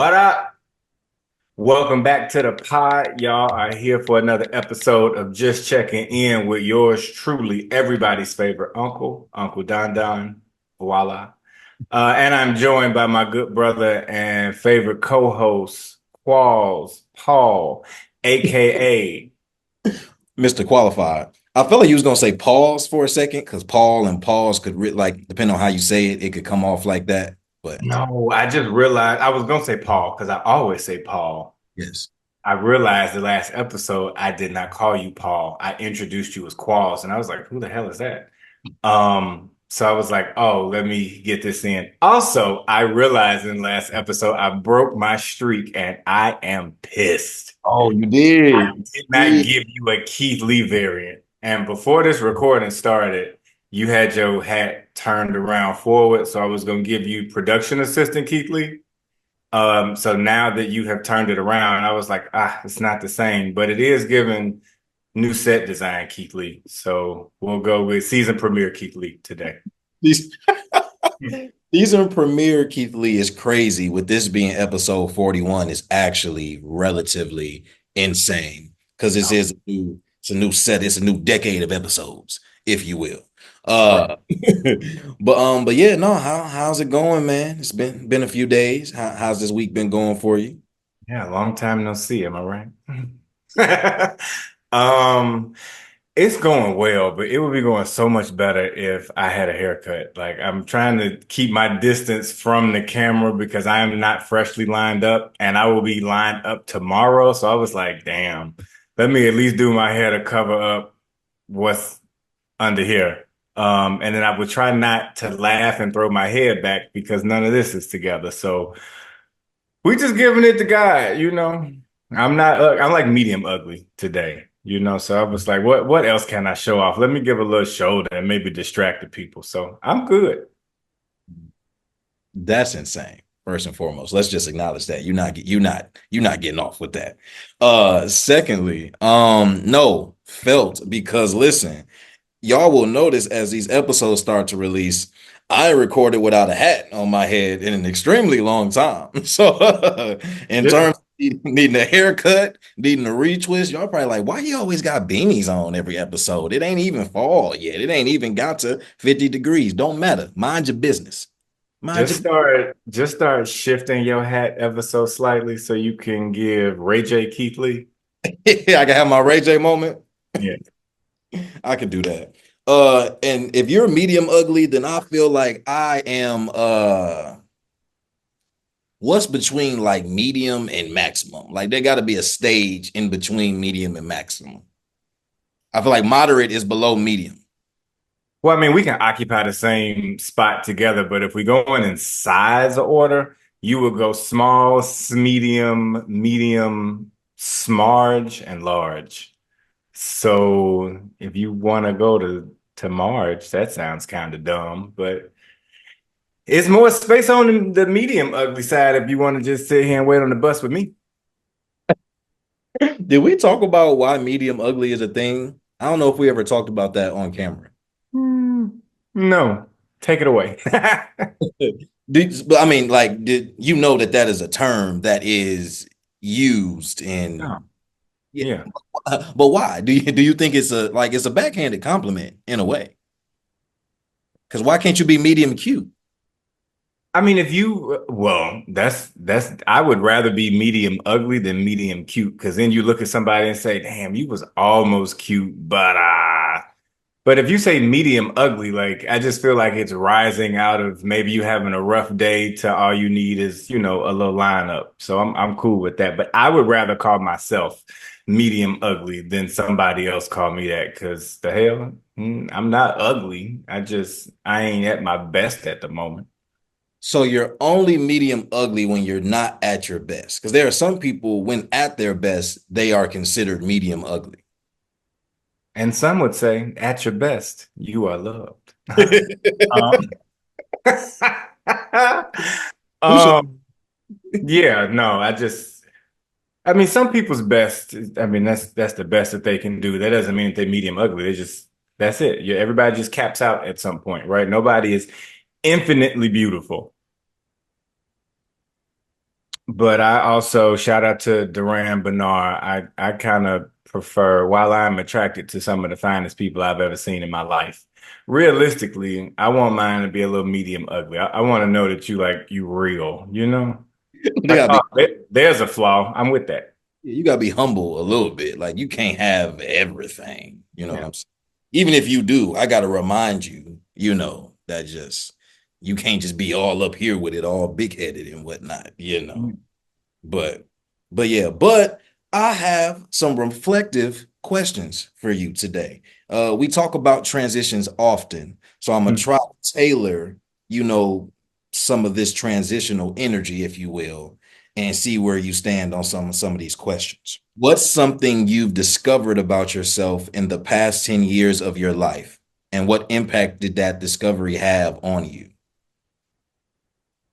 What up? Welcome back to the pod. Y'all are here for another episode of Just Checking In with yours truly, everybody's favorite uncle, Uncle Don Don. Voila. And I'm joined by my good brother and favorite co-host, Qualls, Paul, aka Mr. Qualified. I felt like you was gonna say pause for a second because Paul and pause could like depending on how you say it, it could come off like that. But no, I just realized I was gonna say Paul because I always say Paul. yes, I realized the last episode I did not call you Paul. I introduced you as Qualls, and I was like, "Who the hell is that?" So I was like, "Oh, let me get this in." Also, I realized in the last episode I broke my streak, and I am pissed. oh, you I did. did not You give you a Keith Lee variant, and before this recording started, you had your hat turned around forward, so I was going to give you production assistant Keith Lee. So now that you have turned it around, I was like, it's not the same, but it is given new set design Keith Lee. So we'll go with season premiere Keith Lee today. these these are premiere Keith Lee is crazy. With this being episode 41 is actually relatively insane because this is it's a new set, it's a new decade of episodes, if you will. Right. Uh but yeah, no, how's it going, man? It's been a few days. How's this week been going for you? Yeah, long time no see, am I right? Um, it's going well, but it would be going so much better if I had a haircut. Like I'm trying to keep my distance from the camera because I am not freshly lined up and I will be lined up tomorrow. So I was like, damn, let me at least do my hair to cover up what's under here. And then I would try not to laugh and throw my head back because none of this is together. So we just giving it to God, you know. I'm like medium ugly today, you know. So I was like, what else can I show off? Let me give a little shoulder and maybe distract the people. So I'm good. That's insane. First and foremost, let's just acknowledge that you're not getting off with that. Secondly, no, felt because listen, y'all will notice as these episodes start to release, I recorded without a hat on my head in an extremely long time. So, in Yeah. terms of needing a haircut, needing a retwist, y'all probably like, why you always got beanies on every episode? It ain't even fall yet. It ain't even got to 50 degrees. Don't matter. Mind your business. Mind your Just start shifting your hat ever so slightly so you can give Ray J Keith Lee. I can have my Ray J moment. Yeah. I can do that. And if you're medium ugly, then I feel like I am what's between like medium and maximum? Like there gotta be a stage in between medium and maximum. I feel like moderate is below medium. Well, I mean, we can occupy the same spot together, but if we go in size order, you would go small, medium, smarge, and large. So if you want to go to Marge, that sounds kind of dumb, but it's more space on the medium ugly side if you want to just sit here and wait on the bus with me. Did we talk about why medium ugly is a thing? I don't know if we ever talked about that on camera. Hmm, no, take it away. But I mean, like, did you know that that is a term that is used in? Oh, Yeah, yeah. but why? Do you think it's a like it's a backhanded compliment in a way? Because why can't you be medium cute? I mean, if you, well, I would rather be medium ugly than medium cute because then you look at somebody and say, damn, you was almost cute, but if you say medium ugly, like I just feel like it's rising out of maybe you having a rough day to all you need is, you know, a little lineup. So I'm cool with that. But I would rather call myself medium ugly than somebody else call me that because the hell, I'm not ugly. I ain't at my best at the moment. So you're only medium ugly when you're not at your best. Because there are some people when at their best, they are considered medium ugly. And some would say, at your best, you are loved. Um, Who said um, yeah, no, I mean, some people's best, I mean, that's the best that they can do. That doesn't mean that they're medium ugly. That's it. Yeah, everybody just caps out at some point, right? Nobody is infinitely beautiful. But I also shout out to Duran Bernard. I kind of prefer, while I'm attracted to some of the finest people I've ever seen in my life, realistically, I want mine to be a little medium ugly. I want to know that you real, you know? You Like, gotta oh, be there's a flaw. I'm with that. you gotta be humble a little bit. Like you can't have everything. You know what Yeah. I'm saying? Even if you do, I gotta remind you, that just you can't just be all up here with it, all big headed and whatnot. But but I have some reflective questions for you today. We talk about transitions often, so I'm gonna Mm. try to tailor, you know, some of this transitional energy, if you will, and see where you stand on some of these questions. What's something you've discovered about yourself in the past 10 years of your life? And what impact did that discovery have on you?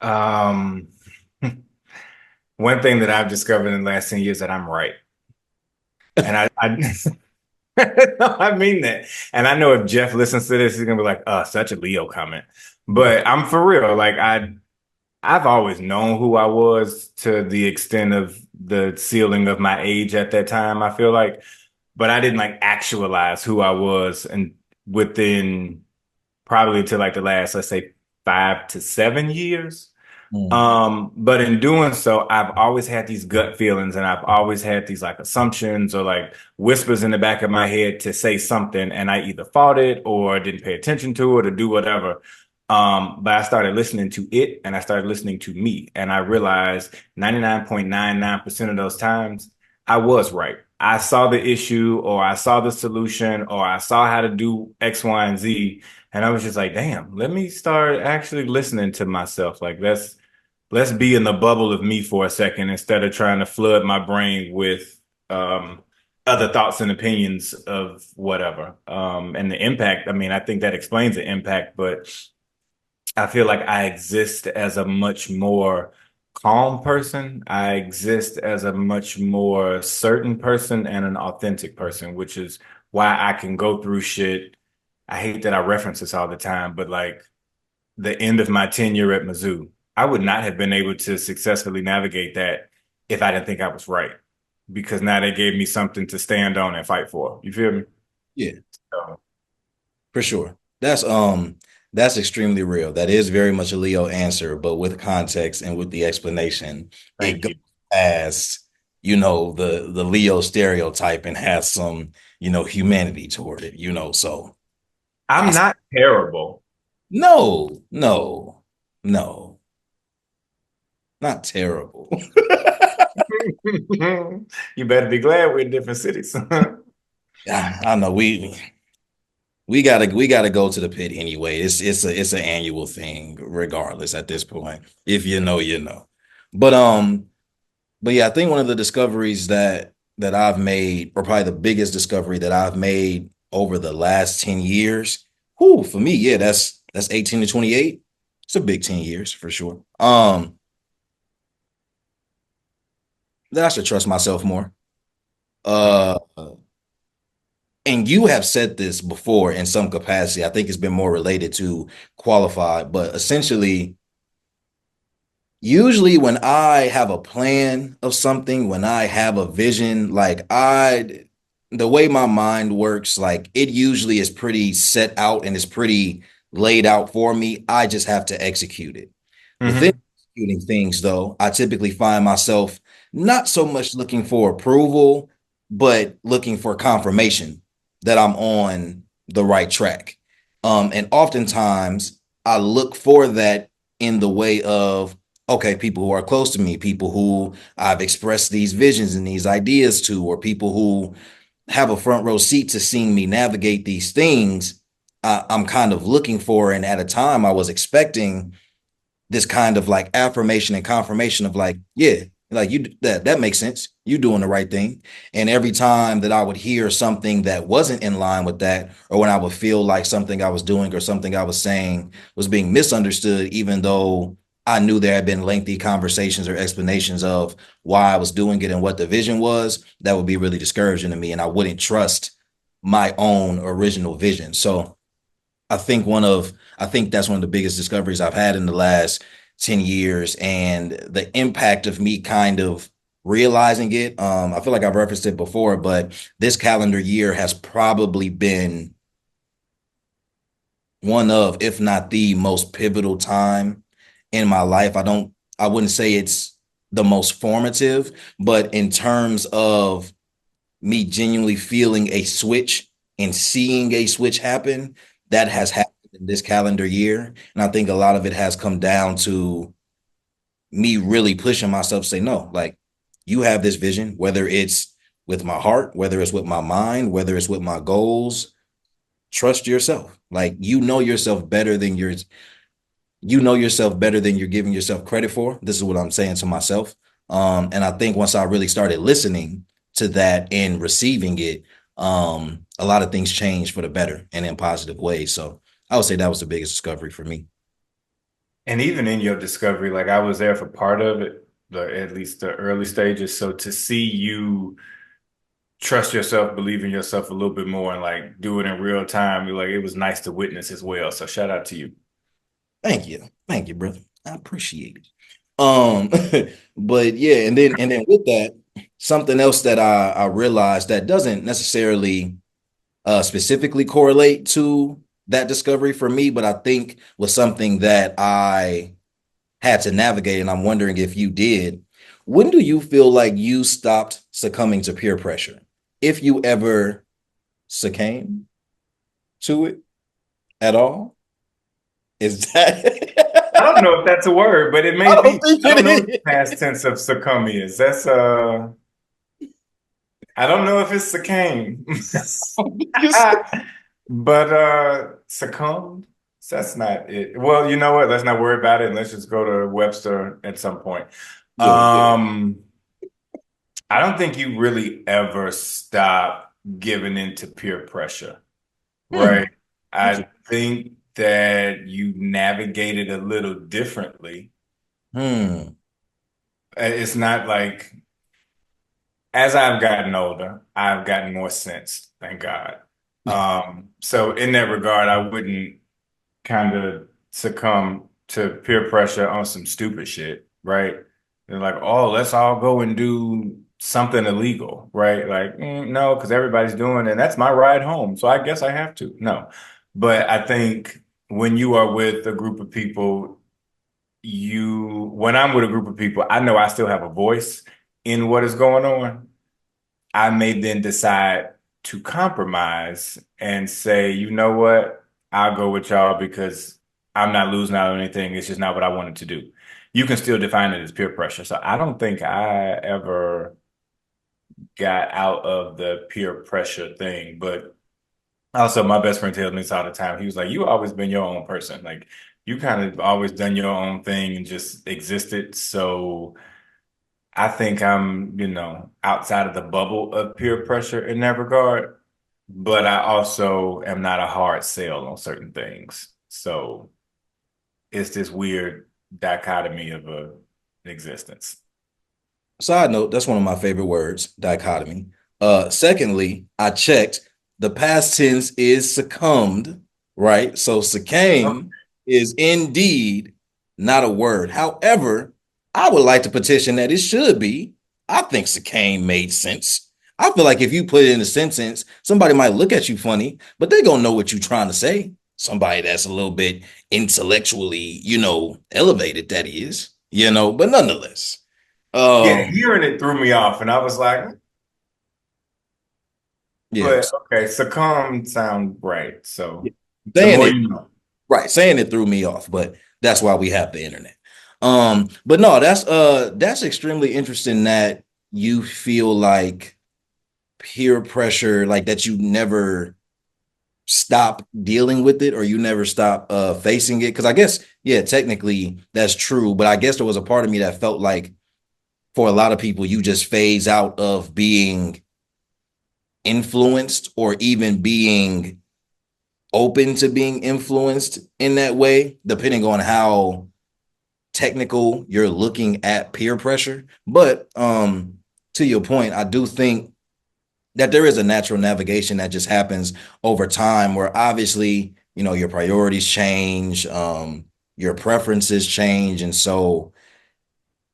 Um, one thing that I've discovered in the last 10 years that I'm right. And I no, I mean that. And I know if Jeff listens to this, he's gonna be like, such a Leo comment. But I'm for real. I've always known who I was to the extent of the ceiling of my age at that time, I feel like. But I didn't like actualize who I was and within probably to like the last, let's say, 5 to 7 years. Mm, But in doing so, I've always had these gut feelings and I've always had these like assumptions or like whispers in the back of my head to say something, and I either fought it or didn't pay attention to it or do whatever. But I started listening to it and I started listening to me, and I realized 99.99% of those times I was right. I saw the issue or I saw the solution or I saw how to do X, Y, and Z. And I was just like, damn, let me start actually listening to myself. Like, let's be in the bubble of me for a second instead of trying to flood my brain with other thoughts and opinions of whatever. And the impact, I mean, I think that explains the impact, but I feel like I exist as a much more calm person. I exist as a much more certain person and an authentic person, which is why I can go through shit. I hate that I reference this all the time, but like the end of my tenure at Mizzou, I would not have been able to successfully navigate that if I didn't think I was right. Because now they gave me something to stand on and fight for. You feel me? yeah. So, For sure. That's extremely real. That is very much a Leo answer, but with context and with the explanation, it thank goes you. past, the Leo stereotype and has some, humanity toward it. So I'm I not terrible. no, no, no, not terrible. You better be glad we're in different cities. Yeah, I know we gotta go to the pit anyway. It's an annual thing, regardless at this point. If you know, you know. But But yeah, I think one of the discoveries that I've made, or probably the biggest discovery that I've made over the last 10 years, for me, yeah, that's 18 to 28. It's a big 10 years for sure. That I should trust myself more. Uh and you have said this before in some capacity. I think it's been more related to qualified, but essentially usually when I have a plan of something, when I have a vision, the way my mind works, like it usually is pretty set out and it's pretty laid out for me. I just have to execute it. Within Hmm. executing things, though, I typically find myself not so much looking for approval, but looking for confirmation that I'm on the right track. And oftentimes I look for that in the way of, okay, people who are close to me, people who I've expressed these visions and these ideas to, or people who have a front row seat to seeing me navigate these things. I'm kind of looking for, and at a time I was expecting this kind of like affirmation and confirmation of like, yeah, like that makes sense. You doing the right thing. And every time that I would hear something that wasn't in line with that, or when I would feel like something I was doing or something I was saying was being misunderstood, even though I knew there had been lengthy conversations or explanations of why I was doing it and what the vision was, that would be really discouraging to me. And I wouldn't trust my own original vision. So I think that's one of the biggest discoveries I've had in the last 10 years and the impact of me kind of realizing it. I feel like I've referenced it before, but this calendar year has probably been one of, if not the most pivotal time in my life. I wouldn't say it's the most formative, but in terms of me genuinely feeling a switch and seeing a switch happen, that has happened in this calendar year. And I think a lot of it has come down to me really pushing myself to say, no, like you have this vision, whether it's with my heart, whether it's with my mind, whether it's with my goals, trust yourself. Like you know yourself better than you're giving yourself credit for. This is what I'm saying to myself. And I think once I really started listening to that and receiving it, a lot of things changed for the better and in positive ways. So I would say that was the biggest discovery for me. And even in your discovery, like I was there for part of it, at least the early stages. So to see you trust yourself, believe in yourself a little bit more, and like do it in real time, like it was nice to witness as well. So shout out to you. Thank you. Thank you, brother. I appreciate it. Um, but yeah, and then with that, something else that I realized that doesn't necessarily specifically correlate to that discovery for me, but I think was something that I had to navigate, and I'm wondering if you did. When do you feel like you stopped succumbing to peer pressure? If you ever succumbed to it at all? Is I don't that know if that's a word, but it I may don't be. think I don't know what the it past tense of succumb is. That's I don't know if it's succumb. is. But succumbed? That's not it. Well, you know what? Let's not worry about it and let's just go to Webster at some point. Yeah, yeah. Um, I don't think you really ever stop giving into peer pressure, Hmm. right? I think that you navigate it a little differently. Hmm. It's not like as I've gotten older, I've gotten more sense, thank God. So in that regard, I wouldn't kind of succumb to peer pressure on some stupid shit, right? They're like, oh, let's all go and do something illegal, right? Like, no, because everybody's doing it, and that's my ride home. So I guess I have to. No. But I think when you are with a group of people, when I'm with a group of people, I know I still have a voice in what is going on. I may then decide to compromise and say, you know what? I'll go with y'all because I'm not losing out on anything. It's just not what I wanted to do. You can still define it as peer pressure. So I don't think I ever got out of the peer pressure thing. But also, my best friend tells me this all the time. He was like, you always been your own person. Like, you kind of always done your own thing and just existed. So I think I'm, outside of the bubble of peer pressure in that regard, but I also am not a hard sell on certain things. So it's this weird dichotomy of existence. Side note, that's one of my favorite words, dichotomy. Secondly, I checked the past tense is succumbed, right? So Okay. succumb is indeed not a word. However, I would like to petition that it should be. I think succumb made sense. I feel like if you put it in a sentence, somebody might look at you funny, but they're gonna know what you're trying to say. Somebody that's a little bit intellectually, elevated, that is, but nonetheless. Yeah, Um, hearing it threw me off, and I was like, yeah, but okay, succumb sound right. So the saying more it you know. right, saying it threw me off, but that's why we have the internet. But no, that's extremely interesting that you feel like peer pressure, like that you never stop dealing with it or you never stop facing it. Because I guess, yeah, technically that's true, but I guess there was a part of me that felt like for a lot of people, you just phase out of being influenced or even being open to being influenced in that way, depending on how technical you're looking at peer pressure. But to your point, I do think that there is a natural navigation that just happens over time where obviously, your priorities change. your preferences change. And so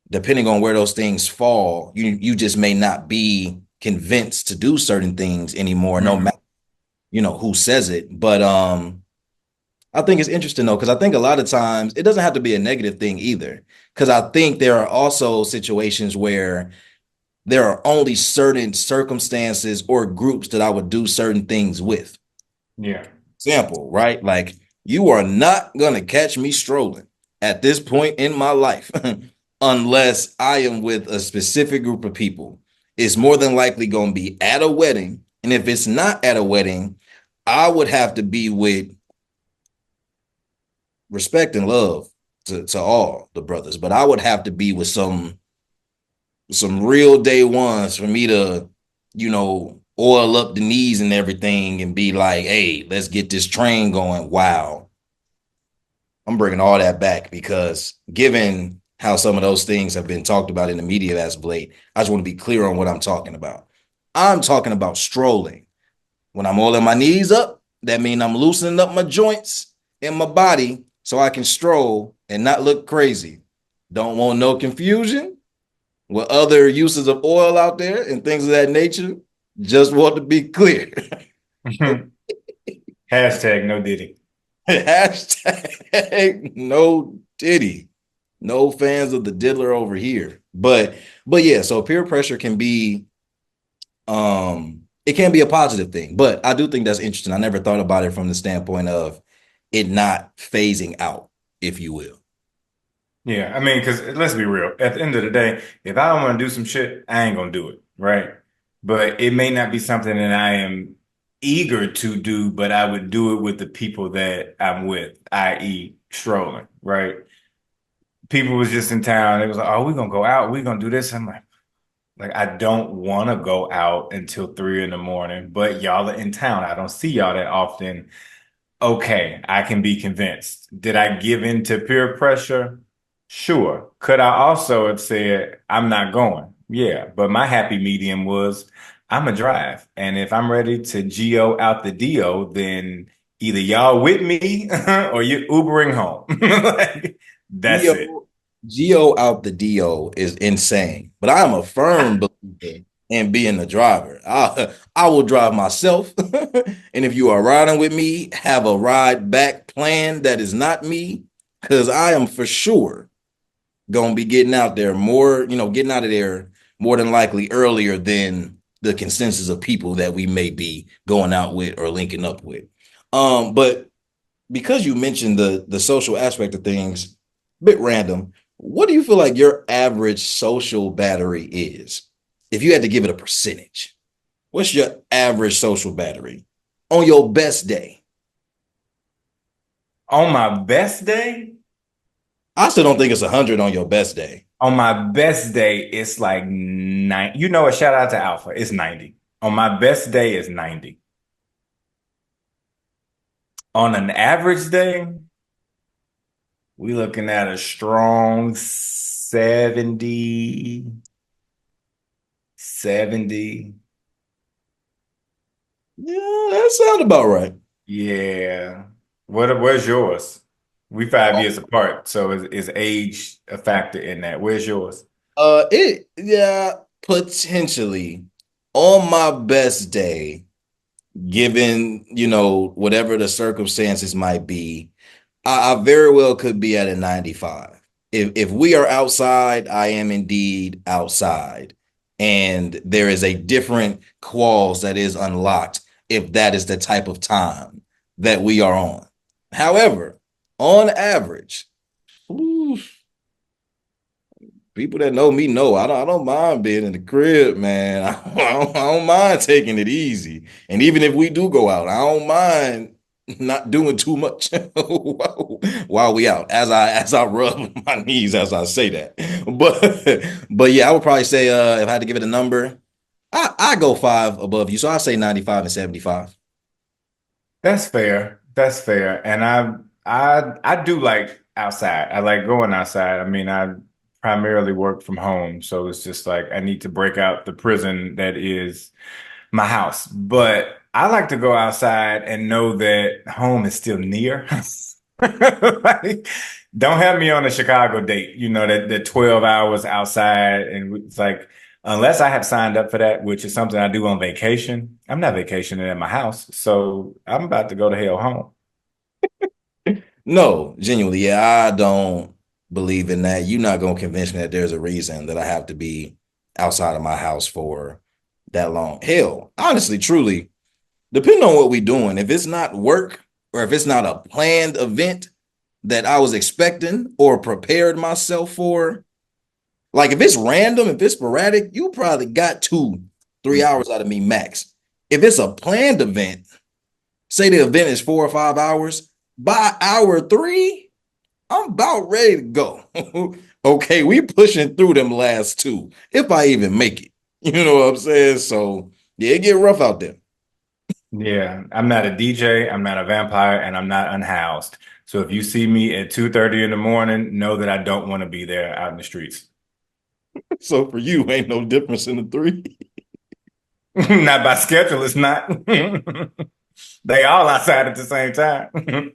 depending on where those things fall, you just may not be convinced to do certain things anymore, no Mhm. matter, who says it. But I think it's interesting though, because I think a lot of times it doesn't have to be a negative thing either. Because I think there are also situations where there are only certain circumstances or groups that I would do certain things with. Yeah. Example, right? Like you are not gonna catch me strolling at this point in my life unless I am with a specific group of people. It's more than likely gonna be at a wedding. And if it's not at a wedding, I would have to be with respect and love to all the brothers, but I would have to be with some real day ones for me to, oil up the knees and everything and be like, hey, let's get this train going. Wow. I'm bringing all that back because given how some of those things have been talked about in the media as of late, I just want to be clear on what I'm talking about. I'm talking about strolling. When I'm oiling my knees up, that means I'm loosening up my joints in my body so I can stroll and not look crazy. Don't want no confusion with other uses of oil out there and things of that nature. Just want to be clear. Hashtag no diddy. Hashtag no Diddy. No fans of the diddler over here. But yeah, so peer pressure can be it can be a positive thing, but I do think that's interesting. I never thought about it from the standpoint of it not phasing out, if you will. Yeah, I mean, because let's be real. At the end of the day, if I don't want to do some shit, I ain't gonna do it, right? But it may not be something that I am eager to do, but I would do it with the people that I'm with, i.e., strolling, right? People was just in town. It was like, oh, we're gonna go out. We're gonna do this. I'm like, I don't want to go out until 3 in the morning, but y'all are in town. I don't see y'all that often. Okay, I can be convinced. Did I give in to peer pressure? Sure. Could I also have said, I'm not going? Yeah, but my happy medium was I'm a drive. And if I'm ready to geo out the do, then either y'all with me or you're Ubering home. Like, that's it. Geo Geo out the Do is insane, but I am a firm believer in being the driver. I will drive myself, and if you are riding with me, have a ride back plan that is not me, because I am for sure gonna be getting out there more, getting out of there more than likely earlier than the consensus of people that we may be going out with or linking up with. But because you mentioned the social aspect of things, a bit random. What do you feel like your average social battery is? If you had to give it a percentage, what's your average social battery on your best day? On my best day, I still don't think it's 100 on your best day. on my best day, it's like nine. You know, a shout out to Alpha. It's 90. On my best day, it's 90. On an average day, we looking at a strong 70, 70. Yeah, that sounds about right. Yeah. Where's yours? We 5 years apart, so is age a factor in that? Where's yours? It yeah, potentially on my best day, given whatever the circumstances might be, I very well could be at a 95. If we are outside, I am indeed outside. And there is a different qualls that is unlocked if that is the type of time that we are on. However, on average, oof, people that know me know I don't mind being in the crib, man. I don't mind taking it easy. And even if we do go out, I don't mind not doing too much while we out. As I rub my knees as I say that. But yeah, I would probably say if I had to give it a number, I go five above you. So I say 95 and 75. That's fair. That's fair. And I do like outside. I like going outside. I mean, I primarily work from home, so it's just like I need to break out the prison that is my house. But I like to go outside and know that home is still near. Like, don't have me on a Chicago date, that 12 hours outside. And it's like, unless I have signed up for that, which is something I do on vacation, I'm not vacationing at my house. So I'm about to go to hell home. No, genuinely, yeah, I don't believe in that. You're not gonna convince me that there's a reason that I have to be outside of my house for that long. Hell, honestly, truly, depending on what we're doing, if it's not work or if it's not a planned event that I was expecting or prepared myself for, like if it's random, if it's sporadic, you probably got 2, 3 hours out of me max. If it's a planned event, say the event is 4 or 5 hours, by hour three, I'm about ready to go. Okay, we pushing through them last two, if I even make it. You know what I'm saying? So yeah, it get rough out there. Yeah, I'm not a DJ, I'm not a vampire, and I'm not unhoused. So if you see me at 2:30 in the morning, know that I don't want to be there out in the streets. So for you, ain't no difference in the three. Not by schedule, it's not. They all outside at the same time.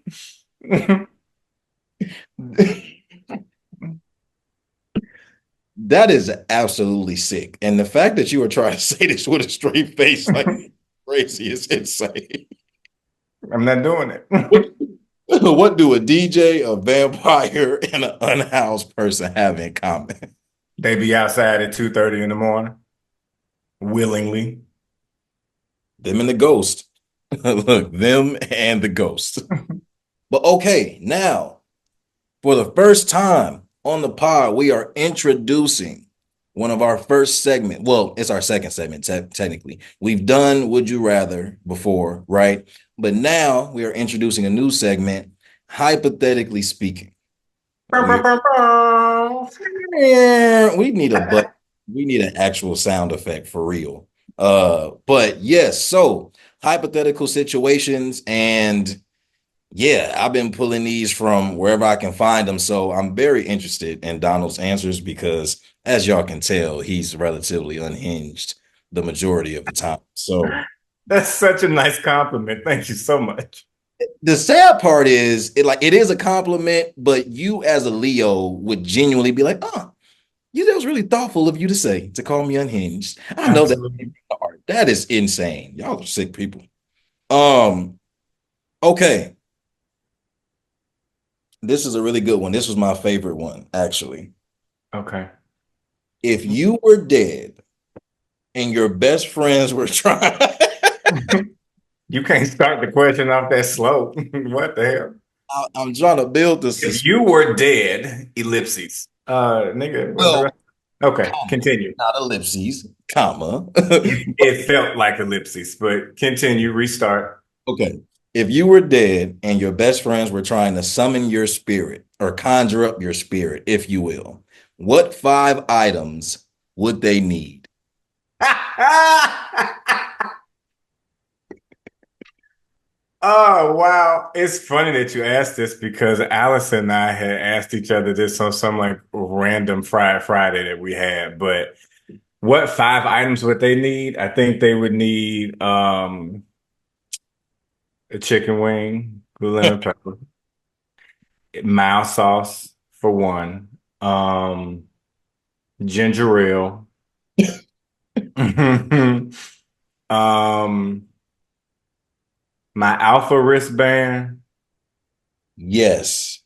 That is absolutely sick. And the fact that you were trying to say this with a straight face, like crazy, is insane. I'm not doing it. What, what do a DJ, a vampire, and an unhoused person have in common? They be outside at 2:30 in the morning, willingly. Them and the ghost. Look, them and the ghost. But okay, now for the first time on the pod, we are introducing one of our first segment. Well, it's our second segment, technically. We've done Would You Rather before, right? But now we are introducing a new segment, Hypothetically Speaking. We we need a but we need an actual sound effect for real. But yes, so hypothetical situations, and yeah, I've been pulling these from wherever I can find them. So I'm very interested in Donald's answers because, as y'all can tell, he's relatively unhinged the majority of the time. So That's such a nice compliment. Thank you so much. the sad part is, it is a compliment, but you as a Leo would genuinely be like, "Oh, that was really thoughtful of you to say to call me unhinged." I know that Absolutely. that is insane. Y'all are sick people. Um, okay, this is a really good one. This was my favorite one, actually. Okay. If you were dead and your best friends were trying. You can't start the question off that slow. What the hell? I'm trying to build the If suspense. you were dead, ellipses. Nigga, what the Well, rest? Okay, comma, continue. not ellipses, comma. It felt like ellipses, but continue, restart. Okay. If you were dead and your best friends were trying to summon your spirit or conjure up your spirit, if you will, what 5 items would they need? Oh, wow. It's funny that you asked this because Alice and I had asked each other this on some like random Friday that we had. But what 5 items would they need? I think they would need a chicken wing, blue lemon pepper, mild sauce for one, ginger ale, um, my alpha wristband. Yes.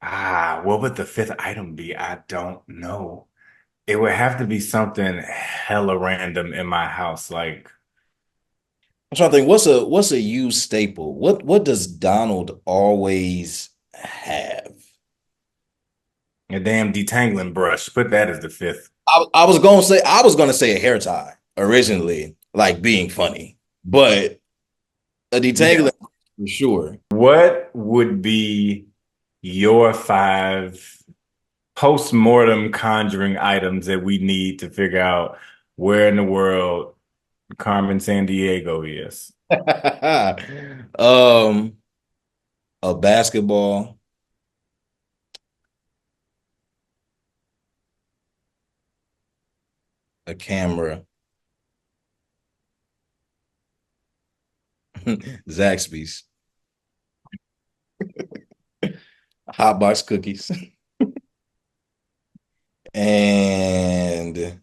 What would the fifth item be? I don't know. It would have to be something hella random in my house, like I'm trying to think what's a used staple? What does Donald always have? a damn detangling brush. Put that as the fifth. I was gonna say a hair tie originally, like being funny, but a Yeah. detangler for sure. What would be your five post-mortem conjuring items that we need to figure out where in the world Carmen San Diego is? um, a basketball, a camera, Zaxby's. Hot box cookies. And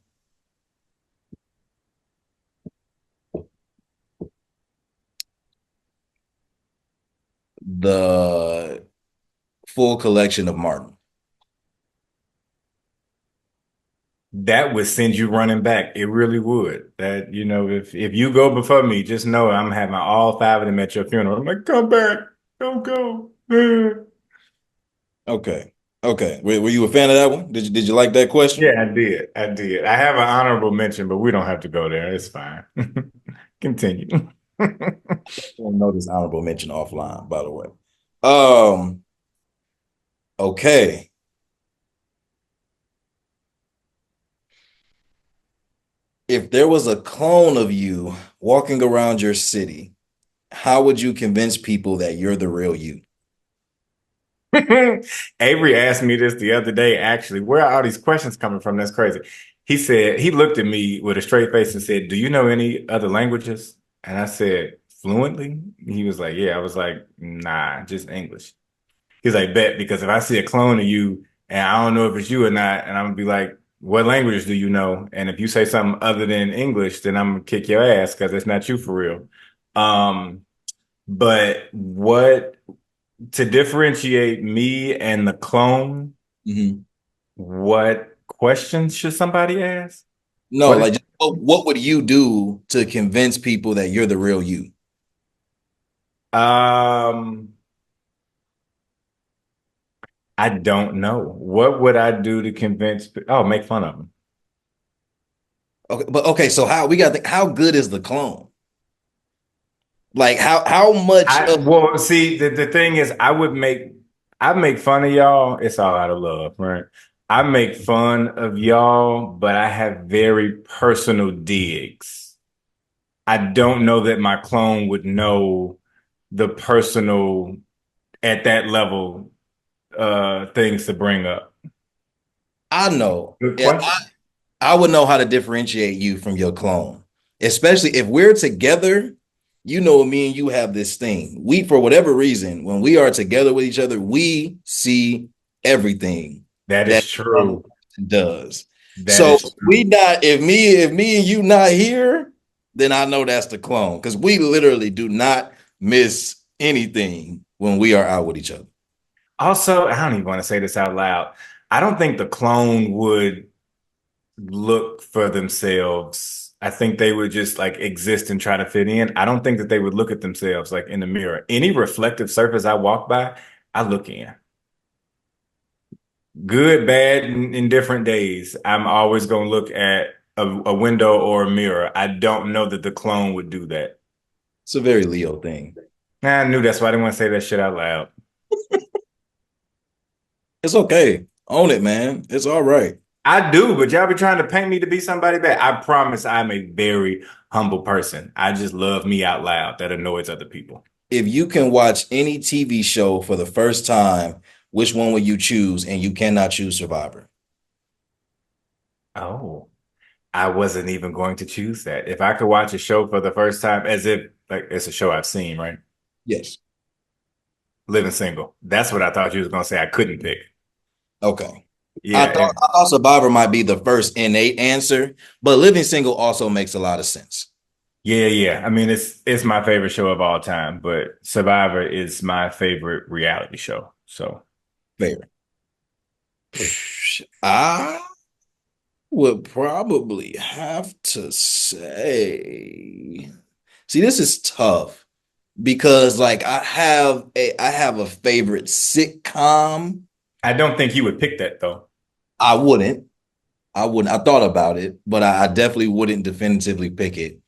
the full collection of Martin. That would send you running back. It really would. That, if you go before me, just know I'm having all five of them at your funeral. I'm like, come back. Don't go. Okay. Okay. Were you a fan of that one? Did you like that question? Yeah, I did. I did. I have an honorable mention, but we don't have to go there. It's fine. Continue. We'll notice honorable mention offline, by the way. Um, okay. If there was a clone of you walking around your city, how would you convince people that you're the real you? Avery asked me this the other day, actually. Where are all these questions coming from? That's crazy. He said, he looked at me with a straight face and said, do you know any other languages? And I said, fluently? He was like, yeah. I was like, nah, just English. He's like, bet, because if I see a clone of you and I don't know if it's you or not, and I'm gonna be like, what language do you know? And if you say something other than English, then I'm gonna kick your ass because it's not you for real. Um, but what to differentiate me and the clone, Mhm. what questions should somebody ask? No, What is like just, what would you do to convince people that you're the real you? um I don't know. What would I do to convince oh, make fun of them. Okay, but okay, so how we got how good is the clone? Like how much I of well, see, the thing is, I make fun of y'all. It's all out of love, right? I make fun of y'all, but I have very personal digs. I don't know that my clone would know the personal at that level things to bring up. I know. Good Yeah, question. I would know how to differentiate you from your clone, especially if we're together. You know, me and you have this thing. We, for whatever reason, when we are together with each other, we see everything That that is the other true. person does. That So is we true. not if me and you not here, then I know that's the clone because we literally do not miss anything when we are out with each other. Also, I don't even want to say this out loud. I don't think the clone would look for themselves. I think they would just like exist and try to fit in. I don't think that they would look at themselves like in the mirror. Any reflective surface I walk by, I look in. Good, bad, in different days. I'm always going to look at a window or a mirror. I don't know that the clone would do that. It's a very Leo thing. I knew that's why I didn't want to say that shit out loud. It's okay. Own it, man. It's all right. I do, but y'all be trying to paint me to be somebody bad. I promise I'm a very humble person. I just love me out loud. That annoys other people. If you can watch any TV show for the first time, which one would you choose? And you cannot choose Survivor. Oh, I wasn't even going to choose that. If I could watch a show for the first time, as if like it's a show I've seen, right? Yes. Living Single. That's what I thought you was gonna say. I couldn't pick. Okay. I Yeah, thought I thought Survivor might be the first innate answer, but Living Single also makes a lot of sense. yeah. I mean, it's my favorite show of all time, but Survivor is my favorite reality show. So, Favorite. I would probably have to say, see, this is tough because like I have a favorite sitcom. I don't think you would pick that though. I wouldn't. I wouldn't. I thought about it, but I definitely wouldn't definitively pick it.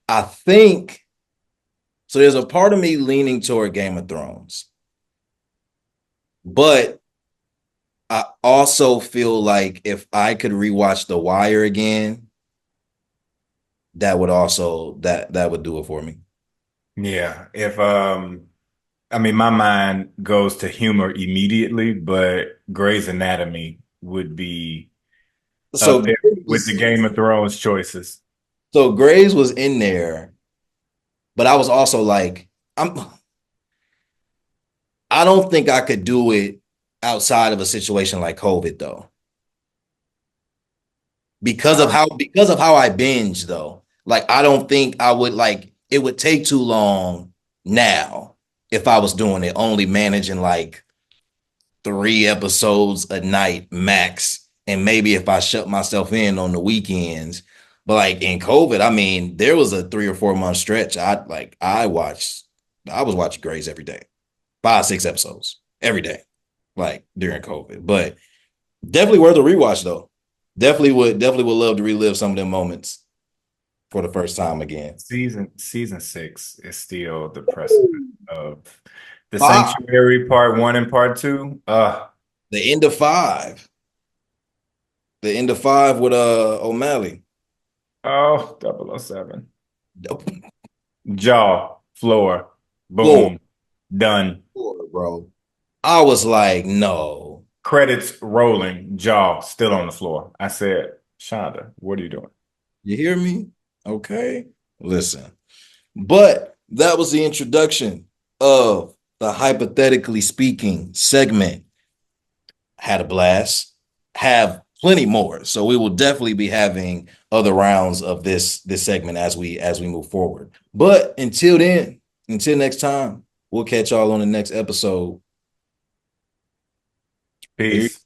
I think so. There's a part of me leaning toward Game of Thrones, but I also feel like if I could rewatch The Wire again, that would also that would do it for me. Yeah, if I mean, my mind goes to humor immediately, but Grey's Anatomy would be up So there with the Game of Thrones choices. so Graves was in there, but I was also like, I'm I don't think I could do it outside of a situation like COVID though. Um, Because of how I binge though. Like I don't think I would like it would take too long now if I was doing it only managing like 3 episodes a night max. And maybe if I shut myself in on the weekends. But like in COVID, I mean, there was a 3 or 4 month stretch. I was watching Grays every day, 5, 6 episodes every day, like during COVID. But definitely worth a rewatch though. Definitely would love to relive some of them moments for the first time again. season six is still the precedent of the Five, Sanctuary Part One and Part Two. the end of five, the end of five with O'Malley. Oh, 007. Jaw, floor, Floor, boom, done. bro. I was like, no. Credits rolling, jaw still on the floor. I said, Shonda, what are you doing? You hear me? Okay. Listen. But that was the introduction of the hypothetically speaking segment. Had a blast. Have plenty more. So we will definitely be having other rounds of this segment as we move forward. But until then, until next time, we'll catch y'all on the next episode. Peace. Peace.